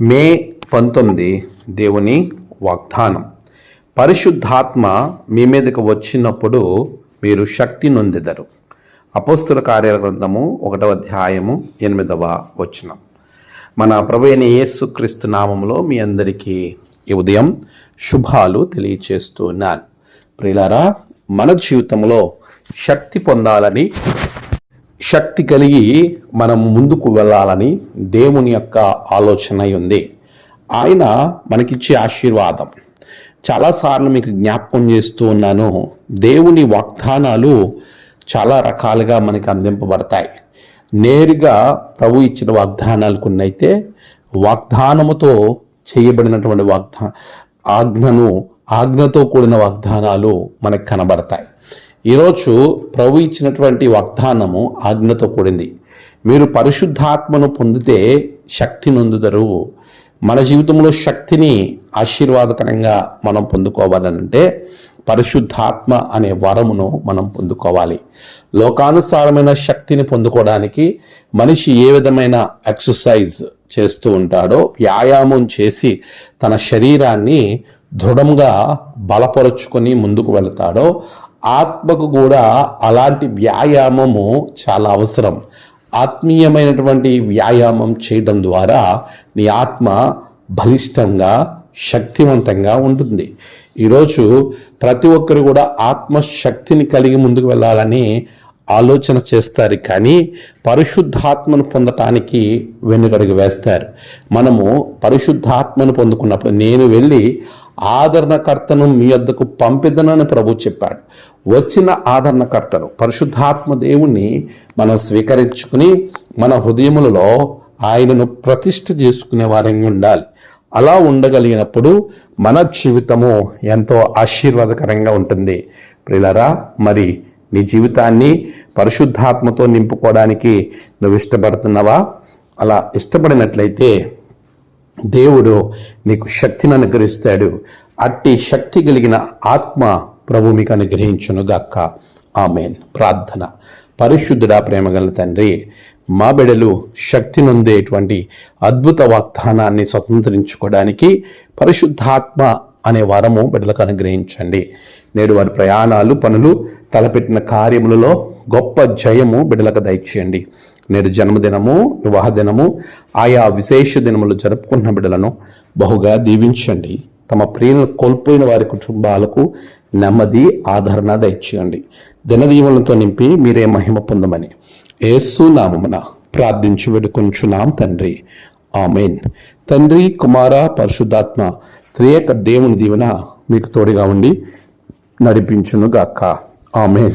మే 19 దేవుని వాగ్దానం. పరిశుద్ధాత్మ మీ మీదకి వచ్చినప్పుడు మీరు శక్తి నొందెదరు. అపోస్తుల కార్యాల గ్రంథము 1వ అధ్యాయము 8వ వచనం. మన ప్రభువైన యేసుక్రీస్తు నామములో మీ అందరికీ ఈ ఉదయం శుభాలు తెలియచేస్తున్నాను. ప్రియులారా, మన జీవితంలో శక్తి పొందాలని, శక్తి కలిగి మనం ముందుకు వెళ్ళాలని దేవుని యొక్క ఆలోచన ఉంది. ఆయన మనకిచ్చే ఆశీర్వాదం చాలాసార్లు మీకు జ్ఞాపకం చేస్తూ ఉన్నాను. దేవుని వాగ్దానాలు చాలా రకాలుగా మనకి అందింపబడతాయి. నేరుగా ప్రభు ఇచ్చిన వాగ్దానాలు కొన్ని అయితే, వాగ్దానముతో చేయబడినటువంటి ఆజ్ఞతో కూడిన వాగ్దానాలు మనకు కనబడతాయి. ఈరోజు ప్రభు ఇచ్చినటువంటి వాగ్దానము ఆజ్ఞతో కూడింది. మీరు పరిశుద్ధాత్మను పొందితే శక్తి నొందుదరు. మన జీవితంలో శక్తిని ఆశీర్వాదకరంగా మనం పొందుకోవాలంటే పరిశుద్ధాత్మ అనే వరమును మనం పొందుకోవాలి. లోకానుసారమైన శక్తిని పొందుకోవడానికి మనిషి ఏ విధమైన ఎక్సర్సైజ్ చేస్తూ ఉంటాడో, వ్యాయామం చేసి తన శరీరాన్ని దృఢంగా బలపరుచుకొని ముందుకు వెళతాడో, ఆత్మకు కూడా అలాంటి వ్యాయామము చాలా అవసరం. ఆత్మీయమైనటువంటి వ్యాయామం చేయడం ద్వారా నీ ఆత్మ బలిష్టంగా, శక్తివంతంగా ఉంటుంది. ఈరోజు ప్రతి ఒక్కరు కూడా ఆత్మశక్తిని కలిగి ముందుకు వెళ్ళాలని ఆలోచన చేస్తారు, కానీ పరిశుద్ధాత్మను పొందటానికి వెనుకడుగు వేస్తారు. మనము పరిశుద్ధాత్మను పొందుకున్నప్పుడు నేను వెళ్ళి ఆదరణకర్తను మీ వద్దకు పంపిదనని ప్రభు చెప్పాడు. వచ్చిన ఆదరణకర్తను పరిశుద్ధాత్మ దేవుణ్ణి మనం స్వీకరించుకుని మన హృదయములలో ఆయనను ప్రతిష్ఠ చేసుకునే వారంగా ఉండాలి. అలా ఉండగలిగినప్పుడు మన జీవితము ఎంతో ఆశీర్వాదకరంగా ఉంటుంది. ప్రియులారా, మరి నీ జీవితాన్ని పరిశుద్ధాత్మతో నింపుకోవడానికి నువ్వు ఇష్టపడుతున్నావా? అలా ఇష్టపడినట్లయితే దేవుడు నీకు శక్తిని అనుగ్రహిస్తాడు. అట్టి శక్తి కలిగిన ఆత్మ ప్రభు మీకు అనుగ్రహించునుగాక. ఆమేన్. ప్రార్థన. పరిశుద్ధుడా, ప్రేమగల తండ్రి, మా బిడ్డలు శక్తి నొందేటువంటి అద్భుత వాగ్దానాన్ని స్వతంత్రించుకోవడానికి పరిశుద్ధాత్మ అనే వరము బిడ్డలకు అనుగ్రహించండి. నేడు వారి ప్రయాణాలు, పనులు, తలపెట్టిన కార్యములలో గొప్ప జయము బిడ్డలకు దయచేయండి. నేడు జన్మదినము, వివాహ దినము, ఆయా విశేష దినములు జరుపుకున్న బిడ్డలను బహుగా దీవించండి. తమ ప్రియులను కోల్పోయిన వారి కుటుంబాలకు నెమ్మది, ఆదరణ దయచేయండి. దినదీవులతో నింపి మీరే మహిమ పొందమని యేసు నామమున ప్రార్థించి వేడుకొంచున్నాం తండ్రి. ఆమేన్. తండ్రి, కుమార, పరిశుద్ధాత్మ త్రియేక దేవుని దీవెన మీకు తోడుగా ఉండి నడిపించునుగాక. ఆమేన్.